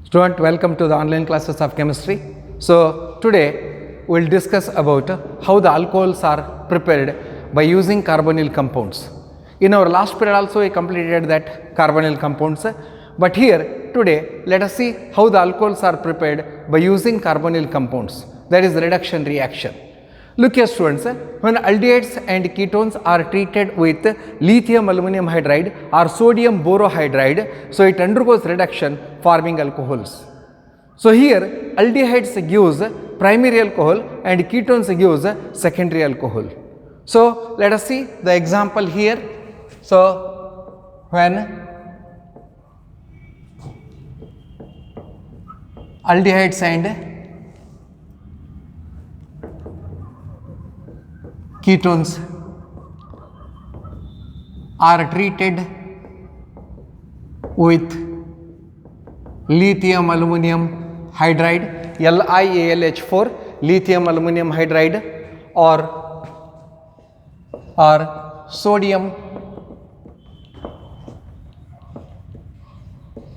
Student, welcome to the online classes of chemistry. So today we'll discuss about how the alcohols are prepared by using carbonyl compounds. In our last period also we completed that carbonyl compounds, but here today let us see how the alcohols are prepared by using carbonyl compounds, that is reduction reaction. Look here students, when aldehydes and ketones are treated with lithium aluminum hydride or sodium borohydride, so it undergoes reduction forming alcohols. So here aldehydes gives primary alcohol and ketones gives secondary alcohol. So let us see the example here. So when aldehydes and ketones are treated with lithium aluminum hydride LiAlH4 lithium aluminum hydride or sodium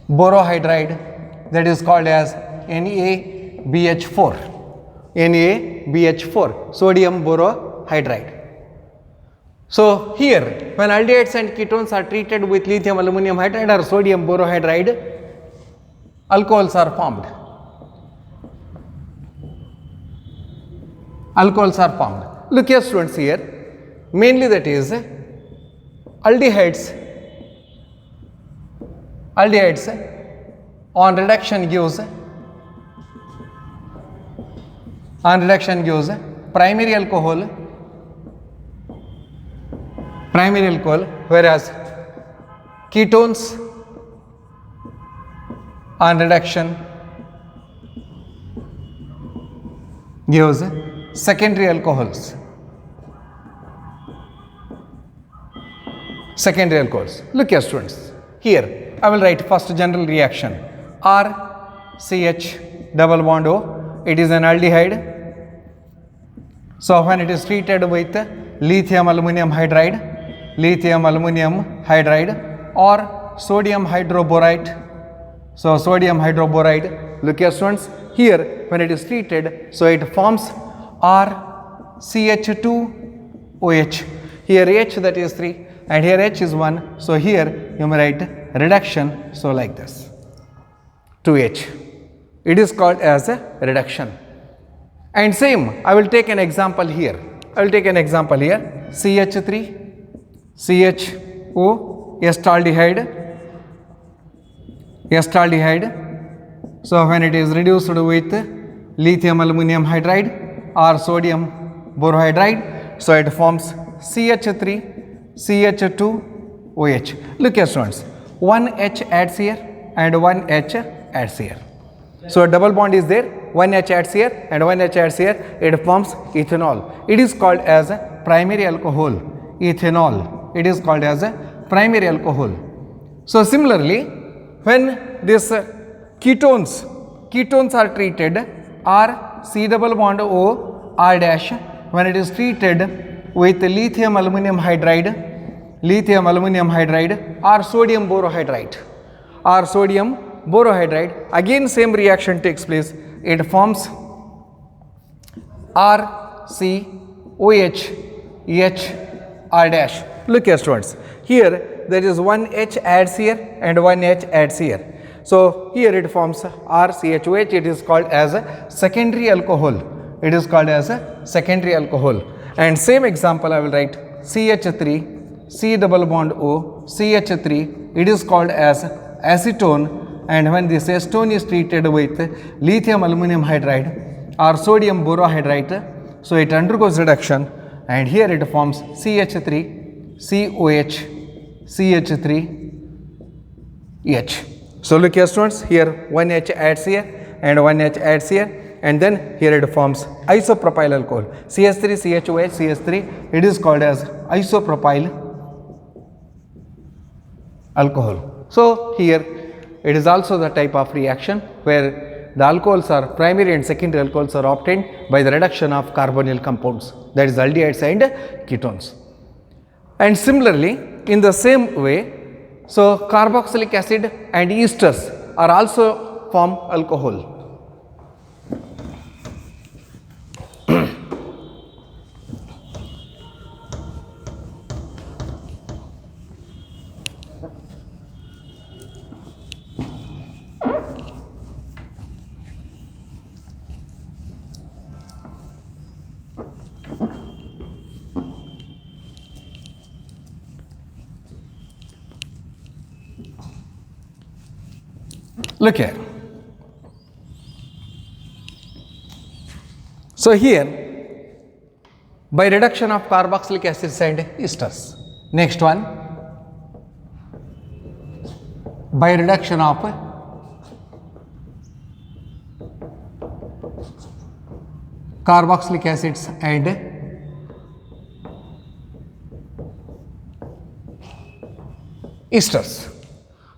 borohydride, that is called as NaBH4 sodium borohydride. So here when aldehydes and ketones are treated with lithium aluminum hydride or sodium borohydride, alcohols are formed. Look here students, here mainly that is aldehydes on reduction gives primary alcohol, whereas ketones on reduction gives secondary alcohols. Look here students, here I will write first general reaction RCH double bond O, it is an aldehyde. So when it is treated with lithium aluminum hydride or sodium hydroboride, so sodium hydroboride, look here students, here when it is treated, so it forms RCH2OH, here H that is 3 and here H is 1, so here you may write reduction, so like this 2H, it is called as a reduction. And same I will take an example here, CH3 CHO estaldehyde. So when it is reduced with lithium aluminum hydride or sodium borohydride, so it forms CH3 CH2OH. Look here students, one H adds here and one H adds here. So double bond is there, one H adds here and one H adds here, it forms ethanol. It is called as a primary alcohol, ethanol. It is called as a primary alcohol. So similarly, when this ketones are treated, R C double bond O R dash, when it is treated with lithium aluminum hydride or sodium borohydride, again same reaction takes place, it forms RCOH H R dash. Look here students, here there is one H adds here and one H adds here, so here it forms RCHOH, it is called as a secondary alcohol, and same example I will write CH3 C double bond O CH3, it is called as acetone, and when this acetone is treated with lithium aluminum hydride or sodium borohydride, so it undergoes reduction and here it forms CH3 COH CH3H. So look here students, here one H adds here and one H adds here, and then here it forms isopropyl alcohol, CH3 CHOH CH3, it is called as isopropyl alcohol. So here it is also the type of reaction where the alcohols are primary and secondary alcohols are obtained by the reduction of carbonyl compounds, that is aldehydes and ketones. And similarly, in the same way, so carboxylic acid and esters are also form alcohol. Look here. So here, by reduction of carboxylic acids and esters. Next one, by reduction of carboxylic acids and esters.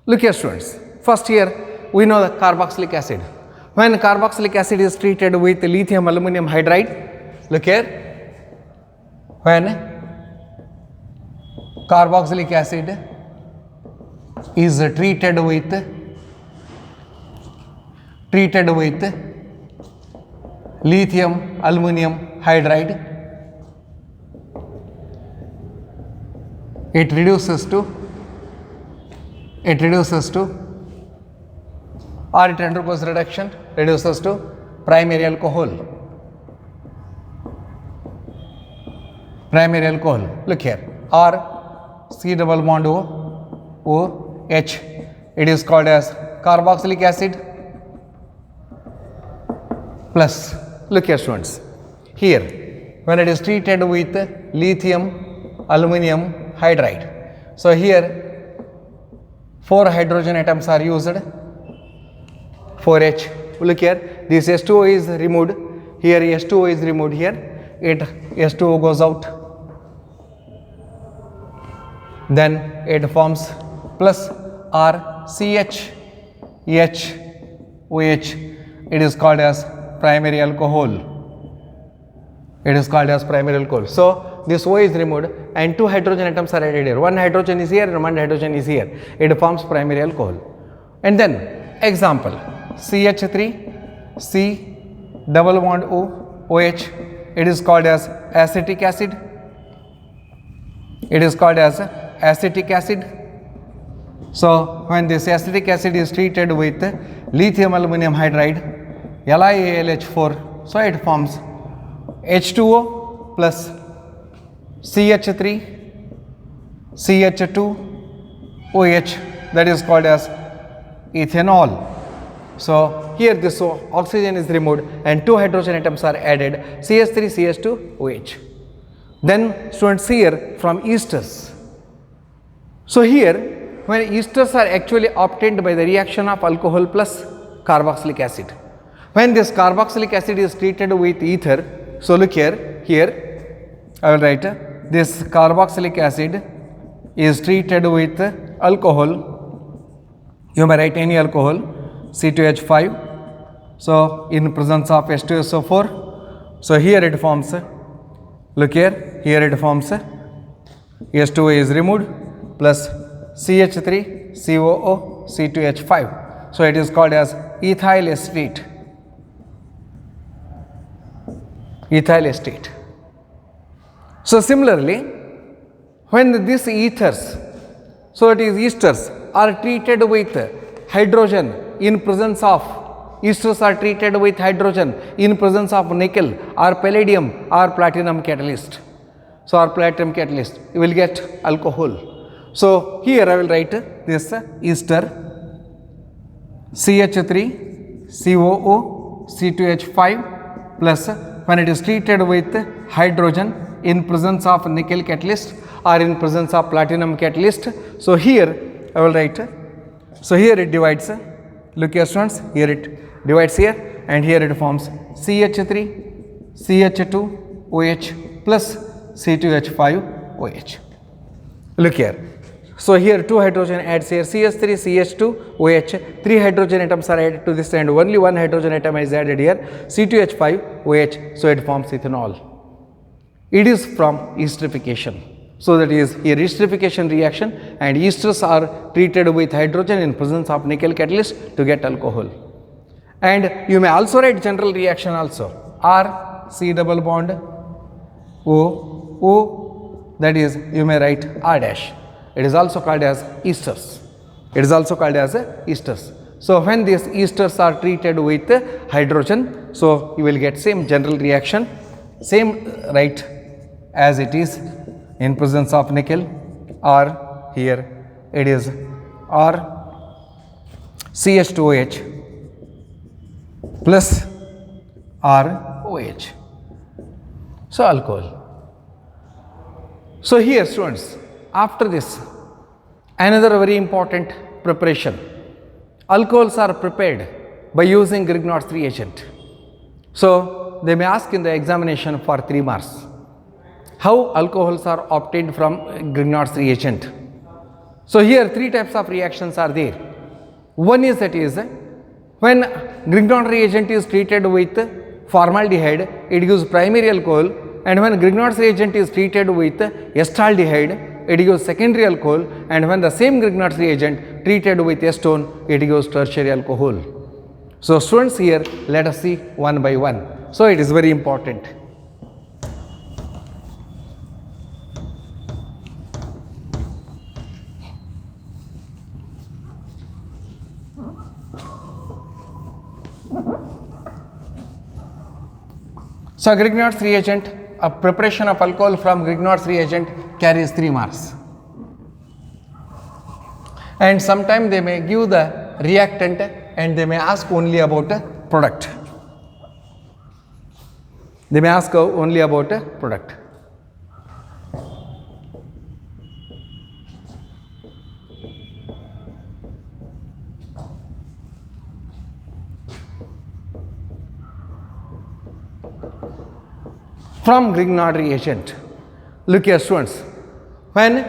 Look here, students. First here, we know the carboxylic acid. When carboxylic acid is treated with lithium aluminum hydride, look here, when carboxylic acid is treated with lithium aluminum hydride, it reduces to or it undergoes reduction, reduces to primary alcohol. Look here, R C double bond O H. It is called as carboxylic acid plus. Look here, students. Here, when it is treated with lithium aluminum hydride, so here 4 hydrogen atoms are used. 4H. Look here, this H2O is removed, here H2O is removed, here H2O goes out, then it forms plus RCH OH. It is called as primary alcohol. So this O is removed and 2 hydrogen atoms are added here. 1 hydrogen is here and 1 hydrogen is here. It forms primary alcohol. And then example, CH3 C double bond O OH. It is called as acetic acid. So when this acetic acid is treated with lithium aluminum hydride, LiAlH4, so it forms H2O plus CH3 CH2 OH, that is called as ethanol. So here this oxygen is removed and 2 hydrogen atoms are added, CH3 CH2 OH. Then students, here from esters. So here, when esters are actually obtained by the reaction of alcohol plus carboxylic acid. When this carboxylic acid is treated with ether, so look here I will write this carboxylic acid is treated with alcohol. You may write any alcohol, C2H5. So in presence of H2SO4, so here it forms, look here it forms H2O is removed plus CH3 COO C2H5. So it is called as ethyl acetate. So similarly, when these ethers, so it is esters, are treated with hydrogen in presence of, esters are treated with hydrogen in presence of nickel or palladium or platinum catalyst. So or platinum catalyst, you will get alcohol. So here I will write this ester CH3 COO C2H5 plus when it is treated with hydrogen in presence of nickel catalyst or in presence of platinum catalyst. So here I will write, so here it divides, look here students, here it divides here and here it forms CH3 CH2 OH plus C2H5 OH. Look here. So here 2 hydrogen adds here CH3 CH2 OH, 3 hydrogen atoms are added to this and only 1 hydrogen atom is added here, C2H5 OH, so it forms ethanol. It is from esterification. So that is here esterification reaction and esters are treated with hydrogen in presence of nickel catalyst to get alcohol. And you may also write general reaction also. R C double bond O, that is you may write R dash. It is also called as esters. It is also called as esters. So when these esters are treated with hydrogen, so you will get same general reaction, same right as it is in presence of nickel, or here it is R CH2OH plus ROH. So alcohol. So here students, after this, another very important preparation. Alcohols are prepared by using Grignard's reagent. So they may ask in the examination for 3 marks. How alcohols are obtained from Grignard's reagent? So here 3 types of reactions are there. One is that is when Grignard reagent is treated with formaldehyde, it gives primary alcohol, and when Grignard's reagent is treated with acetaldehyde, it gives secondary alcohol, and when the same Grignard's reagent treated with acetone, it gives tertiary alcohol. So students, here let us see one by one. So it is very important. So Grignard's reagent, a preparation of alcohol from Grignard's reagent carries 3 marks. And sometimes they may give the reactant and they may ask only about a product. They may ask only about a product. From Grignard reagent, look here students, when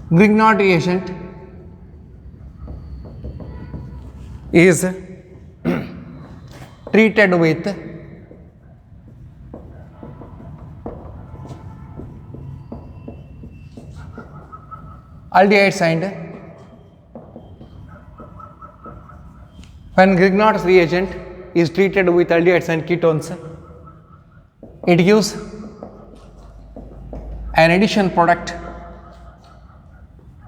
Grignard reagent is treated with aldehydes and when Grignard's reagent is treated with aldehydes and ketones, it gives an addition product.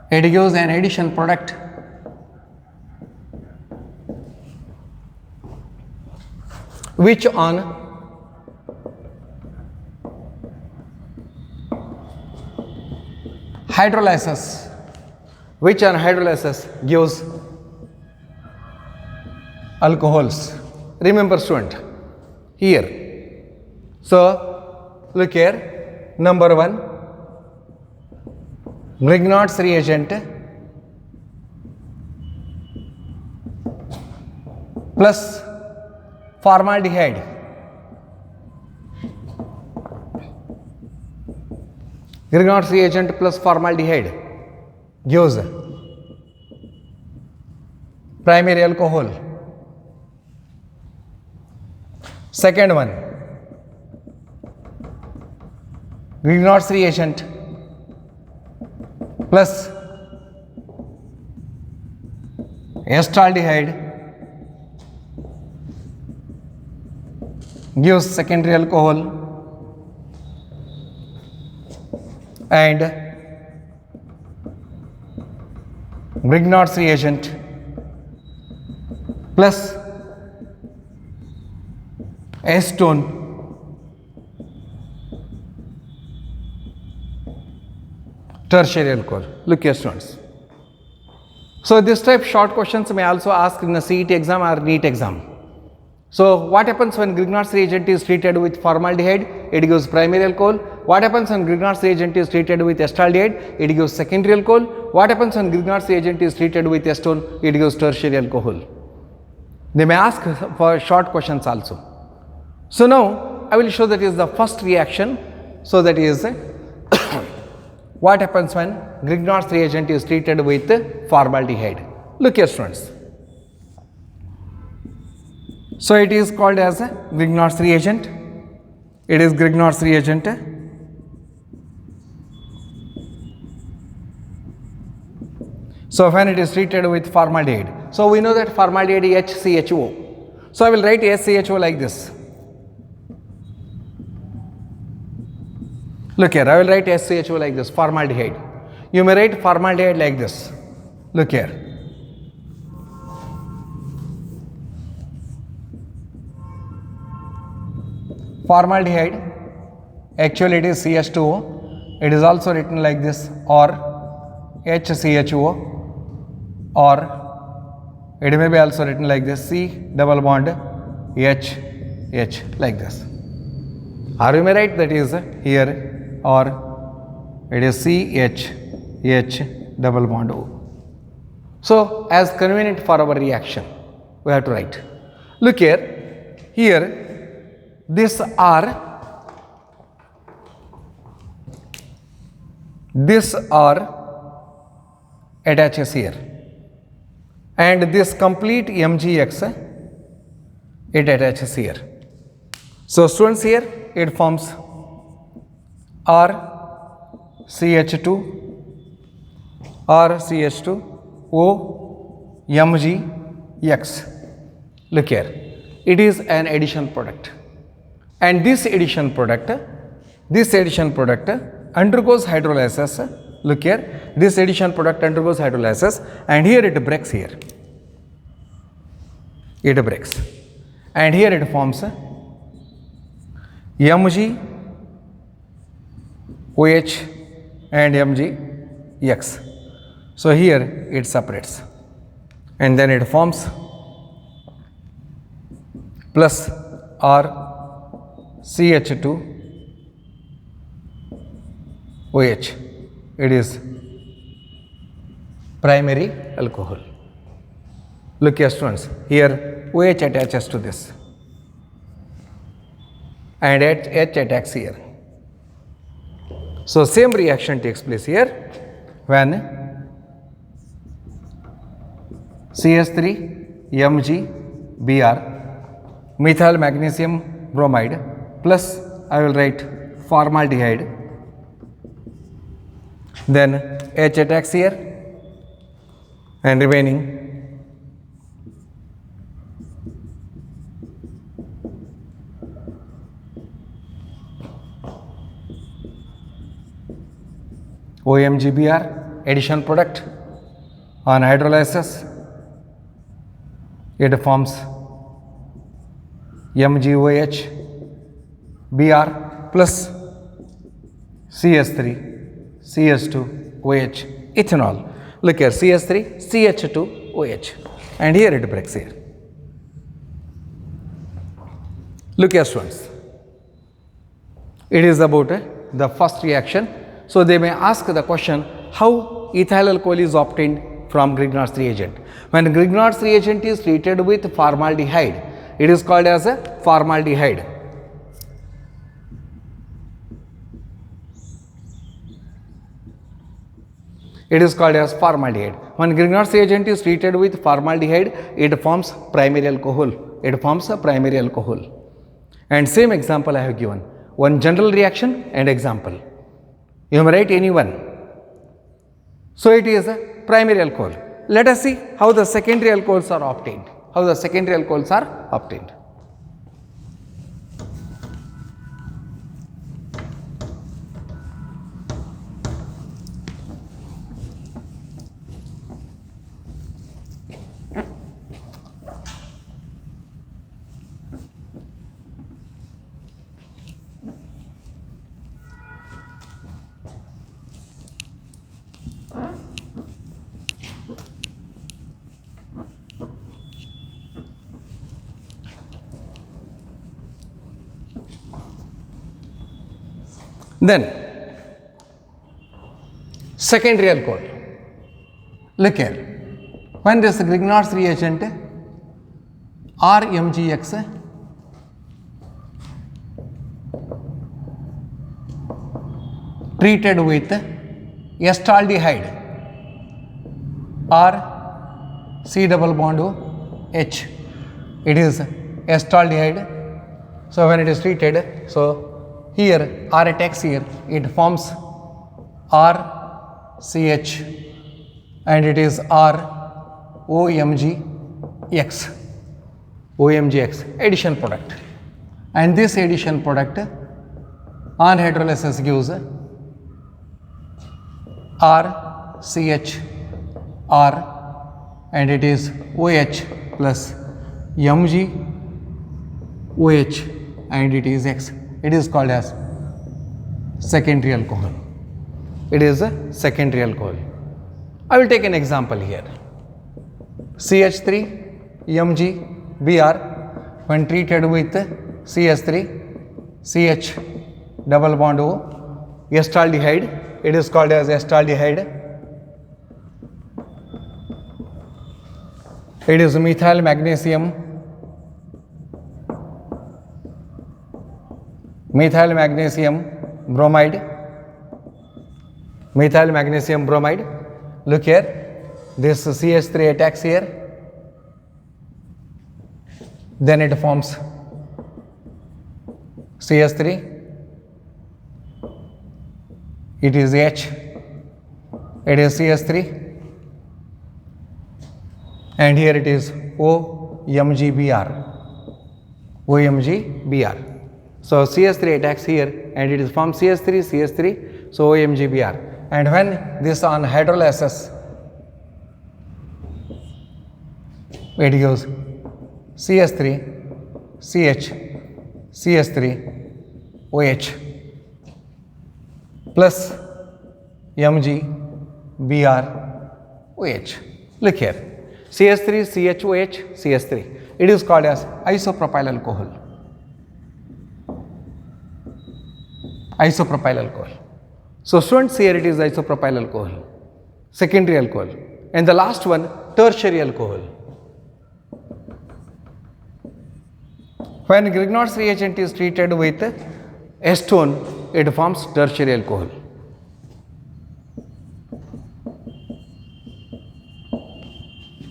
It gives an addition product which on hydrolysis gives alcohols. Remember student, here. So look here, number 1, Grignard's reagent plus formaldehyde Grignard's reagent plus formaldehyde gives primary alcohol. Second one, Grignard's reagent plus acetaldehyde gives secondary alcohol, and Grignard's reagent plus acetone tertiary alcohol. Look here students. So this type short questions may also ask in the CET exam or NEET exam. So what happens when Grignard's reagent is treated with formaldehyde? It gives primary alcohol. What happens when Grignard's reagent is treated with acetaldehyde? It gives secondary alcohol. What happens when Grignard's reagent is treated with acetone? It gives tertiary alcohol. They may ask for short questions also. So now I will show that is the first reaction. So that is what happens when Grignard's reagent is treated with formaldehyde. Look here students. So it is called as Grignard's reagent. It is Grignard's reagent So when it is treated with formaldehyde, so we know that formaldehyde is HCHO. So I will write HCHO like this. Look here, I will write HCHO like this, formaldehyde. You may write formaldehyde like this. Look here. Formaldehyde, actually it is CH2O. It is also written like this, or HCHO, or it may be also written like this, C double bond H like this. Or you may write that is here, or it is CH double bond O. So as convenient for our reaction, we have to write. Look here, this R attaches here, and this complete MgX it attaches here. So students, here it forms RCH2 O MgX. Look here, it is an addition product, and this addition product undergoes hydrolysis. Look here, this addition product undergoes hydrolysis, and here it breaks here. It breaks, and here it forms MgOH and MgX. So here it separates, and then it forms plus RCH2 OH. It is primary alcohol. Look here students, here OH attaches to this and H attacks here. So same reaction takes place here when CH3MgBr, methyl magnesium bromide, plus I will write formaldehyde, then H attacks here, and remaining OMGBr, addition product, on hydrolysis it forms MgOH Br plus CH3 CH2OH ethanol. Look here, CH3 CH2OH, and here it breaks here. Look here students, it is about the first reaction. So they may ask the question, how ethyl alcohol is obtained from Grignard's reagent. When Grignard's reagent is treated with formaldehyde, it is called as a formaldehyde. It is called as formaldehyde. When Grignard's reagent is treated with formaldehyde, it forms primary alcohol. It forms a primary alcohol. And same example I have given. One general reaction and example. You may write any one. So it is a primary alcohol. Let us see how the secondary alcohols are obtained. How the secondary alcohols are obtained. Then secondary alcohol. Look here, when this Grignard's reagent RMgX treated with acetaldehyde or C double bond O H, it is acetaldehyde. So when it is treated, so here R attacks here, it forms RCH and it is ROMGX. OMGX, addition product. And this addition product on hydrolysis gives RCHR, and it is OH plus MgOH, and it is X. It is called as secondary alcohol. It is a secondary alcohol. I will take an example here. CH3MgBr, when treated with CS3, CH double bond O, acetaldehyde, it is called as acetaldehyde. It is methyl magnesium bromide. Methyl magnesium bromide. Look here, this CH3 attacks here, then it forms CS3, it is H, it is CS3, and here it is OMGBr. So CS3 attacks here and it is formed CS3, so OMGBr. And when this on hydrolysis, it gives CS3, CH, CS3, OH plus MgBr, OH. Look here, CS3, CHOH, CS3. It is called as isopropyl alcohol. So students, here it is isopropyl alcohol, secondary alcohol. And the last one, tertiary alcohol. When Grignard's reagent is treated with acetone, it forms tertiary alcohol.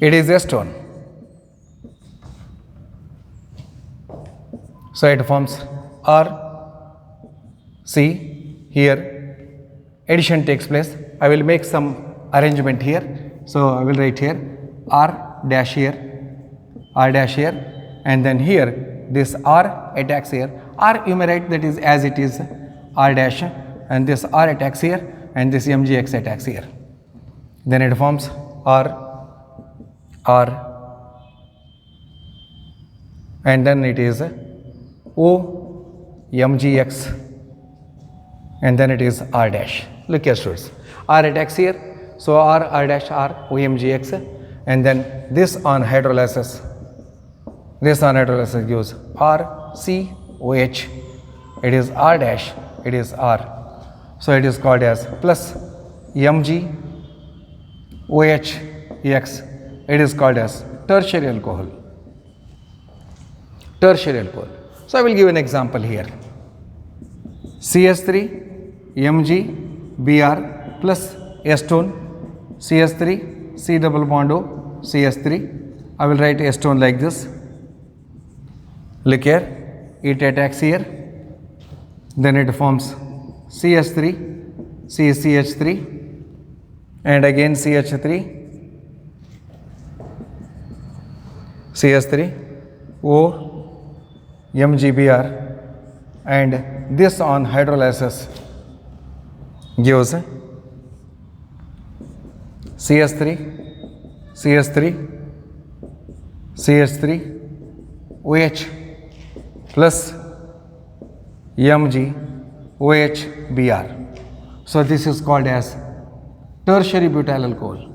It is acetone. So it forms RC. Here addition takes place. I will make some arrangement here. So I will write here R dash here, and then here this R attacks here. R you may write that is as it is R dash, and this R attacks here, and this MgX attacks here. Then it forms R, and then it is OMGX, and then it is R dash. Look here students, R attacks here, so R dash R, OMGX, and then this on hydrolysis gives RCOH, it is R dash, it is R. So it is called as plus MgOHX, it is called as tertiary alcohol. So I will give an example here. CS3 MgBr plus acetone, CS3, C double bond O, CS3. I will write acetone like this. Look here, it attacks here, then it forms CS3, CH3, and again CH3, CS3, OMGBr, and this on hydrolysis gives CS3, OH plus MgOHBr. So this is called as tertiary butyl alcohol.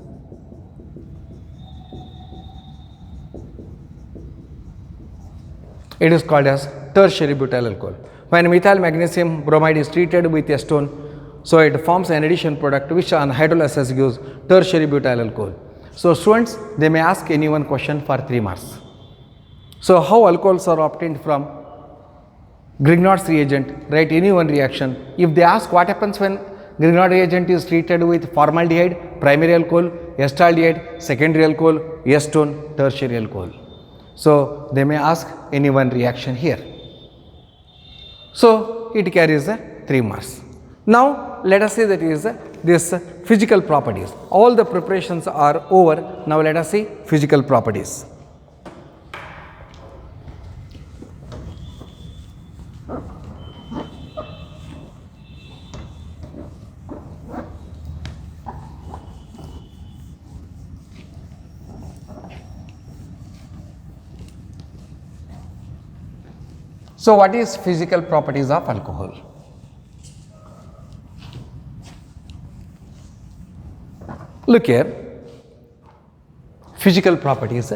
It is called as tertiary butyl alcohol. When methyl magnesium bromide is treated with acetone, so it forms an addition product which on hydrolysis gives tertiary butyl alcohol. So students, they may ask any one question for 3 marks. So how alcohols are obtained from Grignard's reagent? Write any one reaction. If they ask what happens when Grignard reagent is treated with formaldehyde, primary alcohol, acetaldehyde, secondary alcohol, acetone, tertiary alcohol. So they may ask any one reaction here. So it carries 3 marks. Now let us say that is this physical properties. All the preparations are over. Now let us see physical properties. So what is physical properties of alcohol? Look here, physical properties.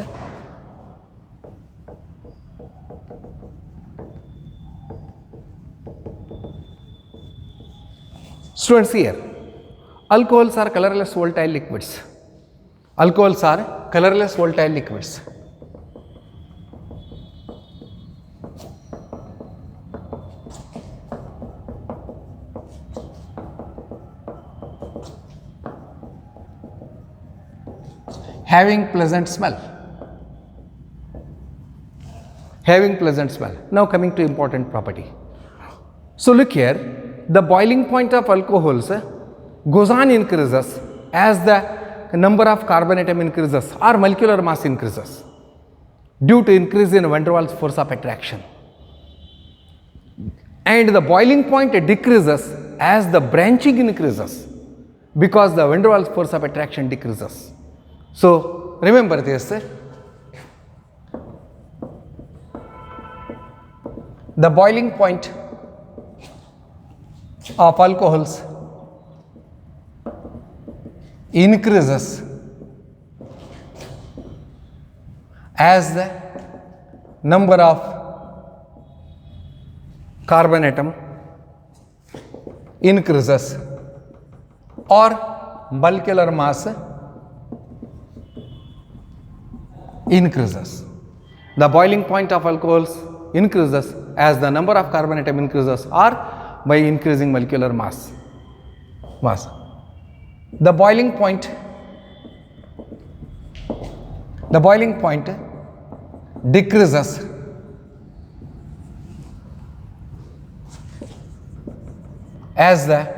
Students, here, alcohols are colorless volatile liquids. Alcohols are colorless volatile liquids. Having pleasant smell. Having pleasant smell. Now coming to important property. So look here, the boiling point of alcohols goes on increases as the number of carbon atom increases or molecular mass increases due to increase in van der Waals force of attraction. And the boiling point decreases as the branching increases because the van der Waals force of attraction decreases. So remember this, the boiling point of alcohols increases as the number of carbon atom increases or molecular mass increases. The boiling point of alcohols increases as the number of carbon atom increases or by increasing molecular mass. The boiling point decreases as the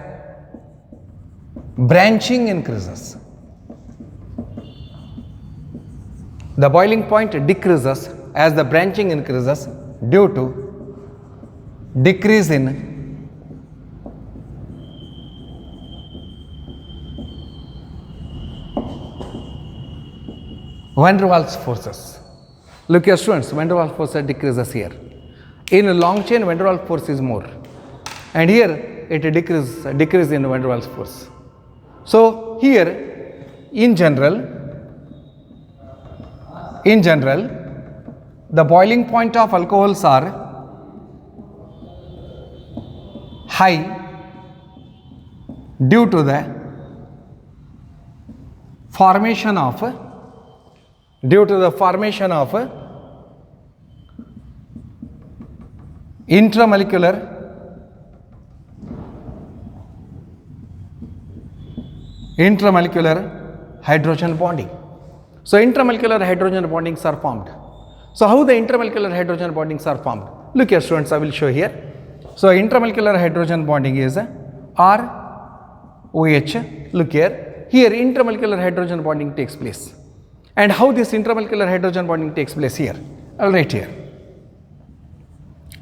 branching increases. The boiling point decreases as the branching increases due to decrease in van der Waals forces. Look here students, van der Waals force decreases here. In a long chain, van der Waals force is more, and here it decreases in van der Waals force. So here in general, the boiling point of alcohols are high due to the formation of intramolecular hydrogen bonding. So intramolecular hydrogen bondings are formed. So how the intramolecular hydrogen bondings are formed? Look here students, I will show here. So intramolecular hydrogen bonding is ROH. Look here, intramolecular hydrogen bonding takes place. And how this intramolecular hydrogen bonding takes place here? I'll write here.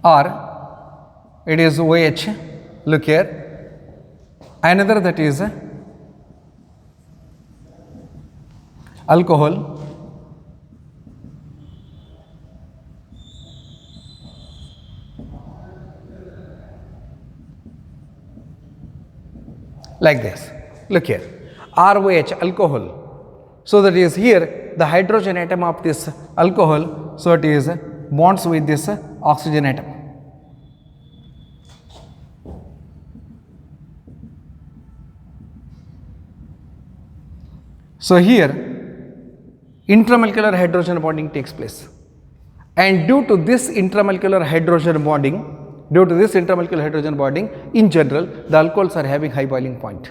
R, it is OH. Look here. Another, that is alcohol. Like this. Look here. ROH, alcohol. So that is here the hydrogen atom of this alcohol. So it is bonds with this oxygen atom. So here intramolecular hydrogen bonding takes place, and due to this intramolecular hydrogen bonding, in general the alcohols are having high boiling point.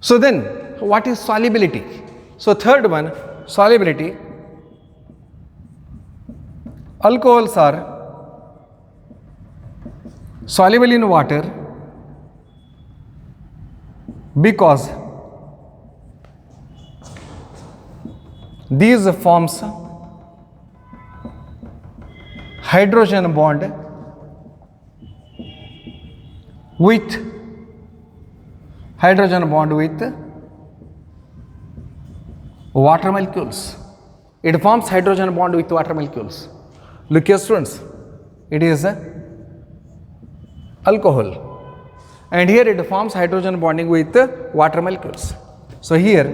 So then what is solubility? So third one, solubility. Alcohols are soluble in water because these forms hydrogen bond with water molecules. It forms hydrogen bond with water molecules. Look here students, it is a alcohol, and here it forms hydrogen bonding with water molecules. So here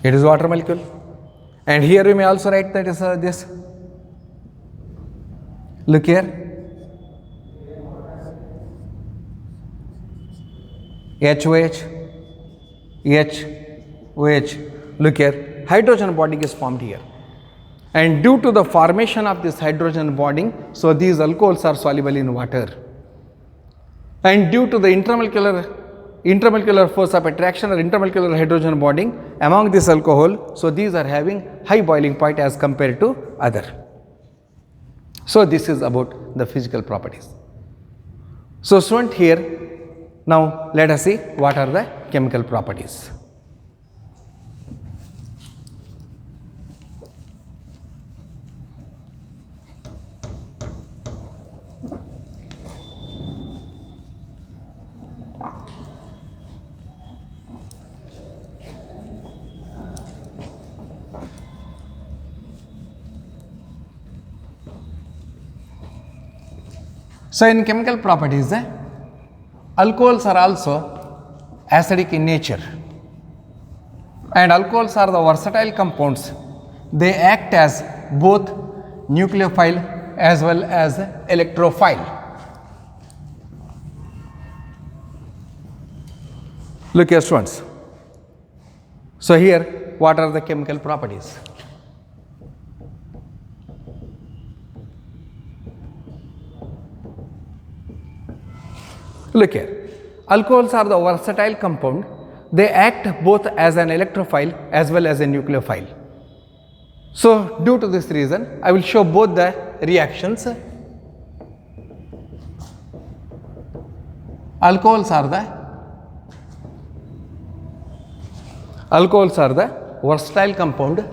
it is water molecule, and here we may also write that is this. Look here, HOH, OH. Look here, hydrogen bonding is formed here, and due to the formation of this hydrogen bonding, so these alcohols are soluble in water, and due to the intermolecular force of attraction or intermolecular hydrogen bonding among this alcohol, so these are having high boiling point as compared to other. So this is about the physical properties. So student, here now let us see what are the chemical properties. So in chemical properties, alcohols are also acidic in nature, and alcohols are the versatile compounds. They act as both nucleophile as well as electrophile. Look here students. So here what are the chemical properties? Look here, alcohols are the versatile compound. They act both as an electrophile as well as a nucleophile. So due to this reason, I will show both the reactions. Alcohols are the versatile compound.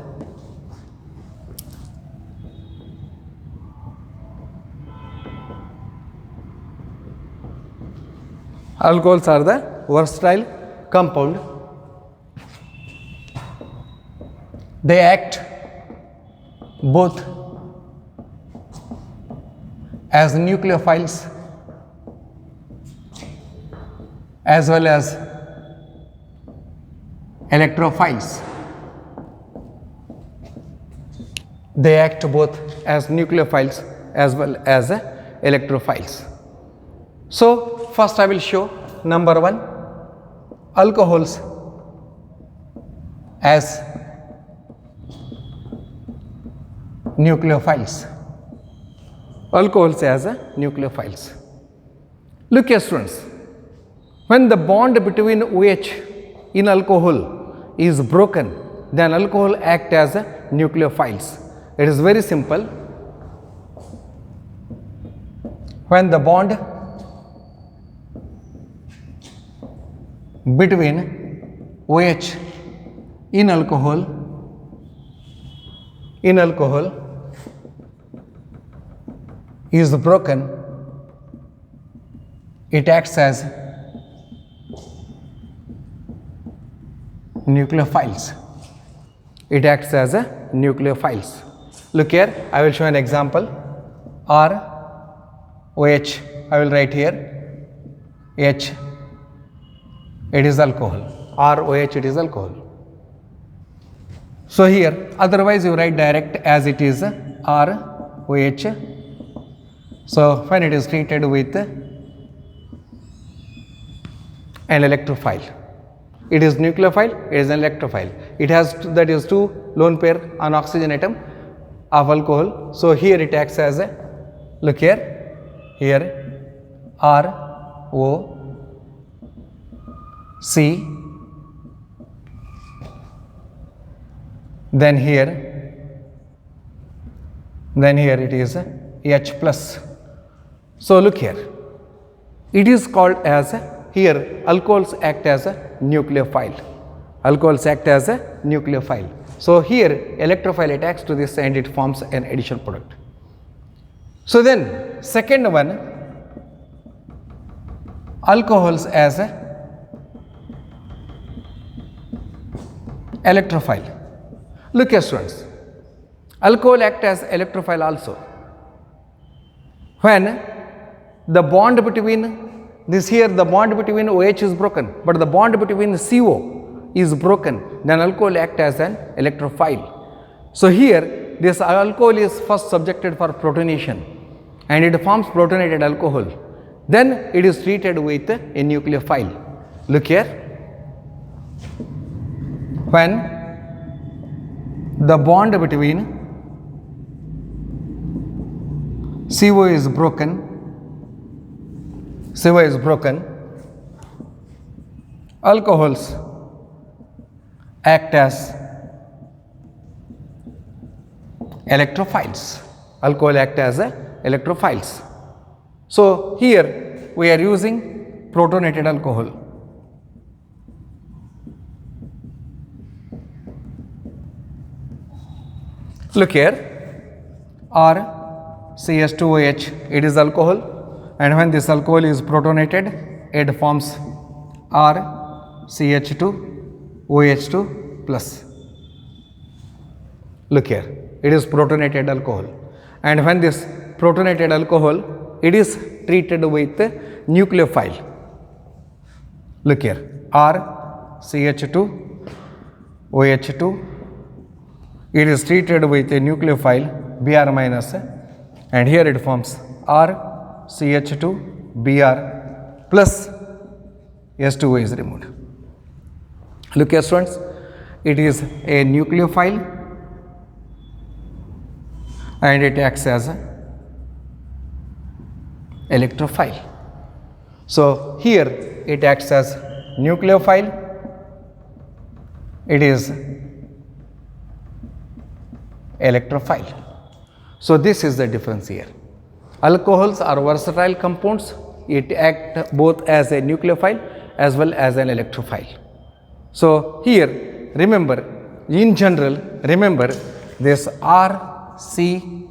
Alcohols are the versatile compound. They act both as nucleophiles as well as electrophiles. They act both as nucleophiles as well as electrophiles. So first I will show number 1, alcohols as nucleophiles. Alcohols as nucleophiles. Look here students, when the bond between OH in alcohol is broken, then alcohol act as nucleophiles. It is very simple. When the bond between OH in alcohol is broken, it acts as nucleophiles. It acts as nucleophiles. Look here, I will show an example. ROH, I will write here H, it is alcohol. ROH, it is alcohol. So here, otherwise you write direct as it is ROH. So when it is treated with an electrophile, it is nucleophile, it is an electrophile. It has that is 2 lone pair on oxygen atom of alcohol. So here it acts as a, look here ROC, then here it is H plus. So look here, It is called as here alcohols act as a nucleophile. Alcohols act as a nucleophile. So here electrophile attacks to this and it forms an additional product. So then second one, alcohols as a electrophile. Look here students, alcohol act as electrophile also. When the bond between this here, the bond between OH is broken, but the bond between CO is broken, then alcohol act as an electrophile. So here this alcohol is first subjected for protonation and it forms protonated alcohol. Then it is treated with a nucleophile. Look here, when the bond between CO is broken, alcohols act as electrophiles. Alcohol act as electrophiles. So here we are using protonated alcohol. Look here, RCH2OH, it is alcohol, and when this alcohol is protonated, it forms RCH2OH2 plus. Look here, it is protonated alcohol, and when this protonated alcohol, it is treated with nucleophile. Look here, RCH2OH2, it is treated with a nucleophile Br minus, and here it forms RCH2Br plus, S2O is removed. Look here students, it is a nucleophile and it acts as an electrophile. So here it acts as nucleophile, it is electrophile. So this is the difference here. Alcohols are versatile compounds. It acts both as a nucleophile as well as an electrophile. So here remember, in general, remember this RCOH,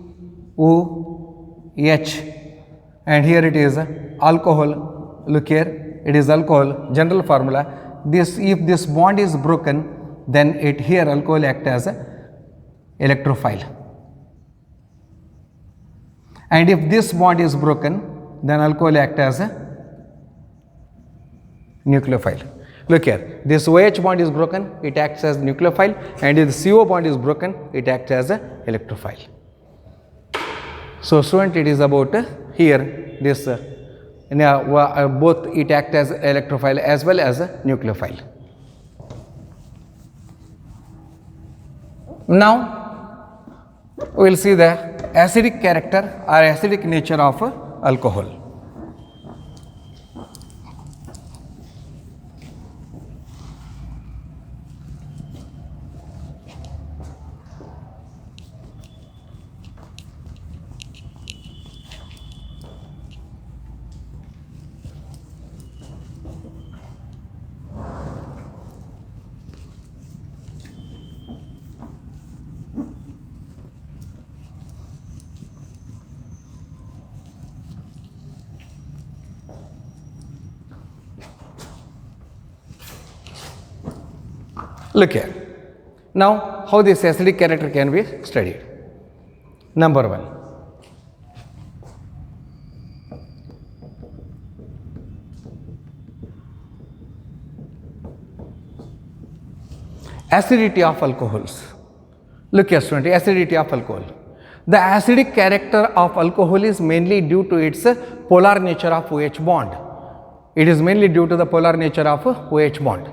and here it is alcohol. Look here, it is alcohol, general formula. This, if this bond is broken, then it here alcohol act as a electrophile, and if this bond is broken, then alcohol act as a nucleophile. Look here, this OH bond is broken, it acts as nucleophile, and if the CO bond is broken, it acts as a electrophile. So student, it is about here this both it acts as electrophile as well as a nucleophile. Now we will see the acidic character or acidic nature of alcohol. Look here. Now, how this acidic character can be studied. Number one, acidity of alcohols. Look here student, acidity of alcohol. The acidic character of alcohol is mainly due to its polar nature of OH bond. It is mainly due to the polar nature of OH bond.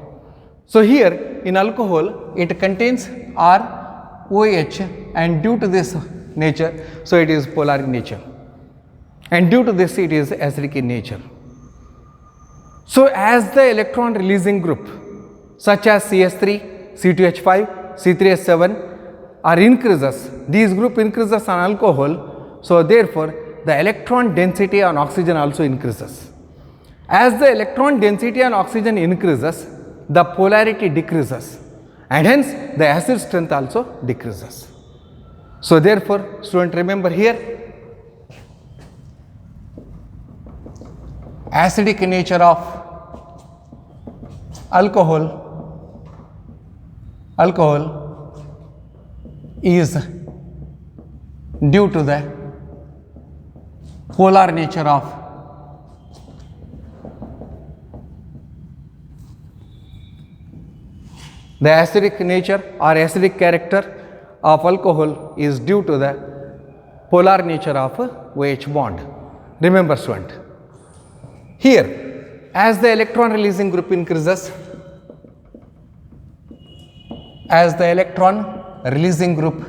So here in alcohol it contains ROH, and due to this nature, so it is polar in nature, and due to this it is acidic in nature. So as the electron releasing group such as CH3, C2H5, C3H7 are increases, these group increases on alcohol, so therefore the electron density on oxygen also increases. As the electron density on oxygen increases, the polarity decreases and hence the acid strength also decreases. So therefore, student, remember here, acidic nature of alcohol is due to the polar nature of the acidic nature or acidic character of alcohol is due to the polar nature of OH bond. Remember, student, here as the electron releasing group increases, as the electron releasing group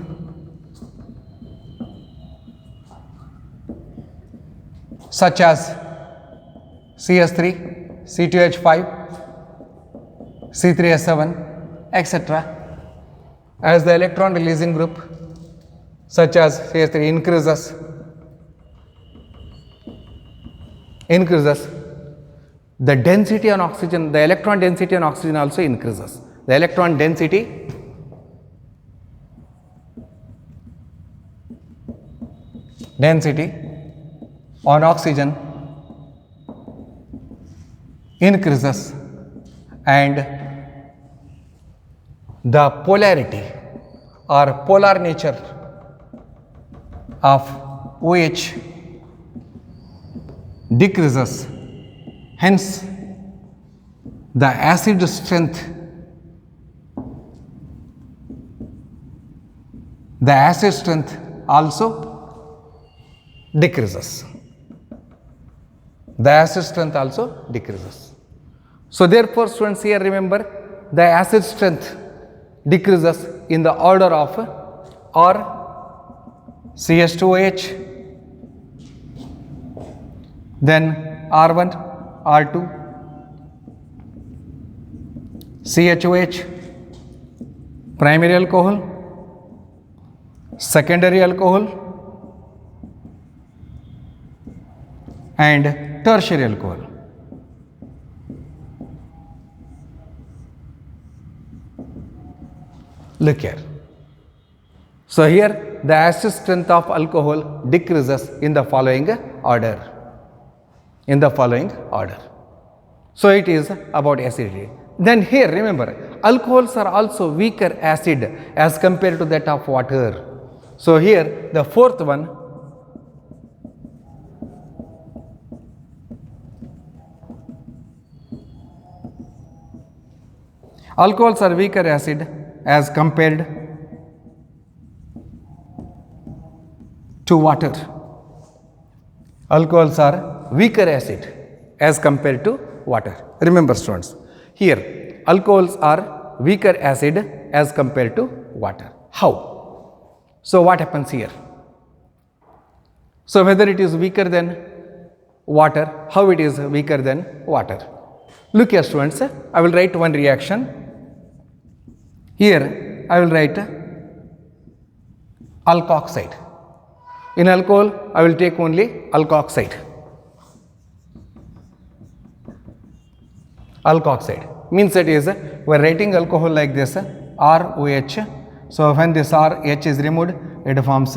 such as CS3, C2H5, C3S7, etc. As the electron releasing group such as CS3 increases, the density on oxygen, the electron density on oxygen also increases. The electron density on oxygen increases and the polarity or polar nature of OH decreases. Hence, the acid strength also decreases. The acid strength also decreases. So therefore, students, here remember, the acid strength decreases in the order of or CS2OH, then R1, R2, CHOH, primary alcohol, secondary alcohol and tertiary alcohol. Look here. So here the acid strength of alcohol decreases in the following order. So it is about acidity. Then here remember, alcohols are also weaker acid as compared to that of water. So here the fourth one, alcohols are weaker acid as compared to water. Alcohols are weaker acid as compared to water. Remember, students, here alcohols are weaker acid as compared to water. How? So what happens here? So whether it is weaker than water, how it is weaker than water? Look here, students, I will write one reaction. Here I will write alkoxide. In alcohol I will take only alkoxide. Alkoxide means that is we are writing alcohol like this, ROH. So when this RH is removed, it forms,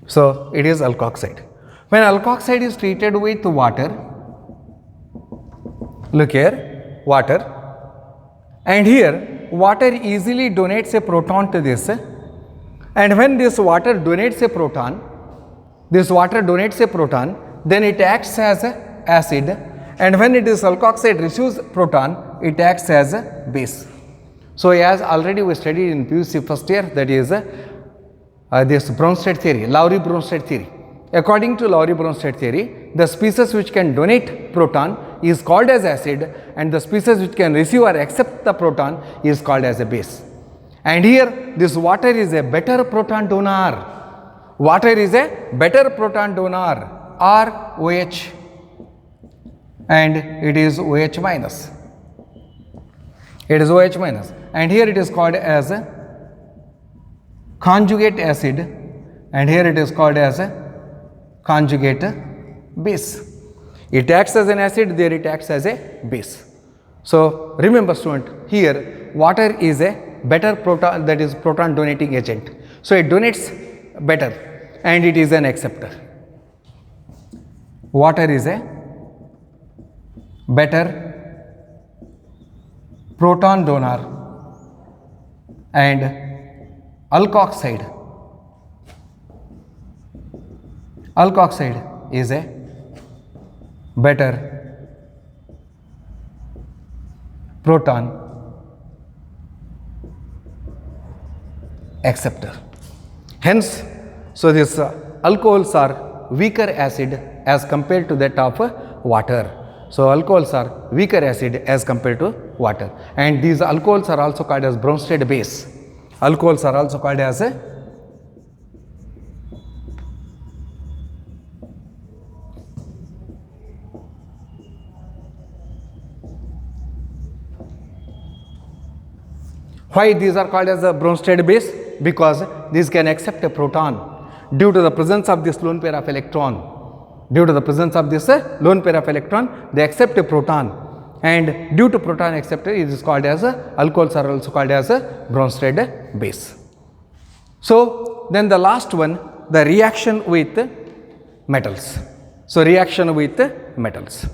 so it is alkoxide. When alkoxide is treated with water, look here, water, and here water easily donates a proton to this, and when this water donates a proton, then it acts as acid, and when it is alkoxide receives proton, it acts as a base. So as already we studied in PUC first year, that is this Bronsted theory, Lowry-Bronsted theory. According to Lowry-Bronsted theory, the species which can donate proton is called as acid, and the species which can receive or accept the proton is called as a base. And here this water is a better proton donor. Water is a better proton donor, ROH, and it is OH minus. It is OH minus, and here it is called as a conjugate acid, and here it is called as a conjugate base. It acts as an acid, there it acts as a base. So remember student, here water is a better proton, that is proton donating agent. So it donates better and it is an acceptor. Water is a better proton donor and alkoxide is a better proton acceptor. Hence, so these alcohols are weaker acid as compared to that of water. So alcohols are weaker acid as compared to water, and these alcohols are also called as Bronsted base. Alcohols are also called as a why these are called as a Bronsted base? Because these can accept a proton due to the presence of this lone pair of electron. Due to the presence of this lone pair of electron, they accept a proton, and due to proton acceptor, it is called as alcohols are also called as a Bronsted base. So then the last one, the reaction with metals. So reaction with metals.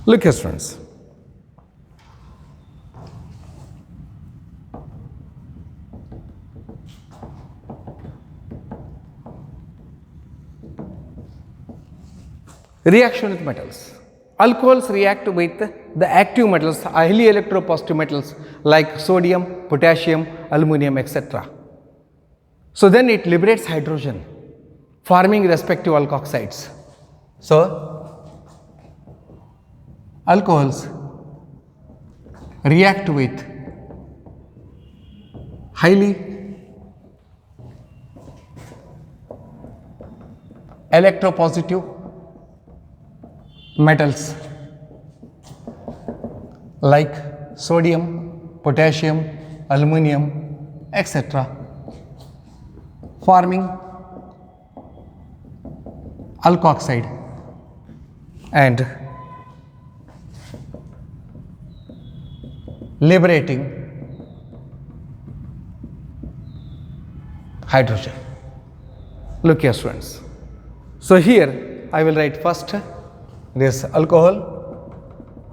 Look here students, reaction with metals. Alcohols react with the active metals, highly electropositive metals like sodium, potassium, aluminum, etc. So then it liberates hydrogen, forming respective alkoxides. So alcohols react with highly electropositive metals like sodium, potassium, aluminum, etc., forming alkoxide and liberating hydrogen. Look here students. So here I will write first this alcohol.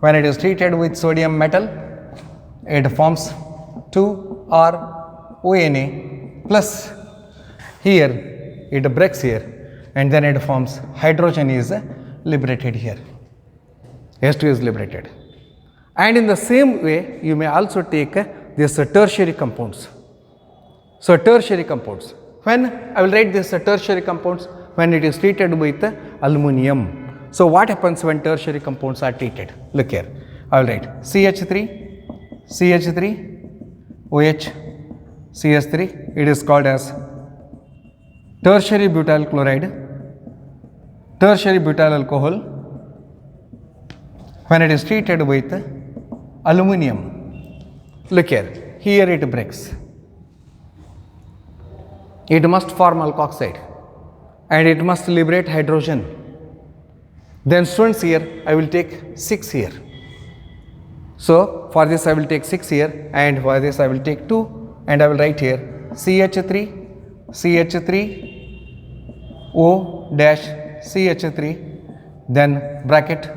When it is treated with sodium metal, it forms 2RONA plus, here it breaks here and then it forms hydrogen is liberated here. H2 is liberated. And in the same way, you may also take this tertiary compounds. So tertiary compounds. When I will write this tertiary compounds, when it is treated with aluminum. So what happens when tertiary compounds are treated? Look here. I will write CH3, OH, CH3. It is called as tertiary butyl chloride, tertiary butyl alcohol. When it is treated with aluminum, look here, here it breaks. It must form alkoxide and it must liberate hydrogen. Then students, here I will take 6 here. So for this I will take 6 here, and for this I will take 2, and I will write here CH3, O dash CH3, then bracket,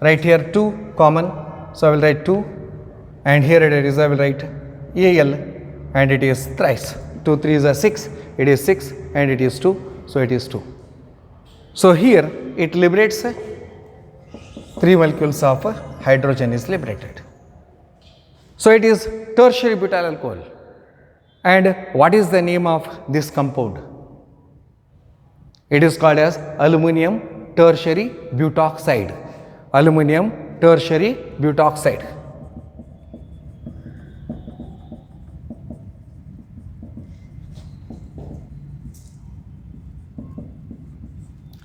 write here 2 common. So I will write 2, and here it is, I will write Al, and it is thrice. 2 3s are 6, it is 6, and it is 2, so it is 2. So here it liberates 3 molecules of hydrogen is liberated. So it is tertiary butyl alcohol. And what is the name of this compound? It is called as aluminum tertiary butoxide. Aluminum tertiary butoxide.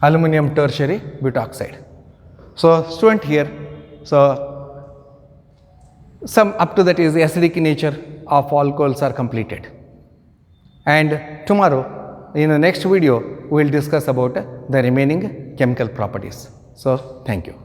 Aluminum tertiary butoxide. So, student here, so some up to that is the acidic nature of alcohols are completed. And tomorrow in the next video we will discuss about the remaining chemical properties. So, thank you.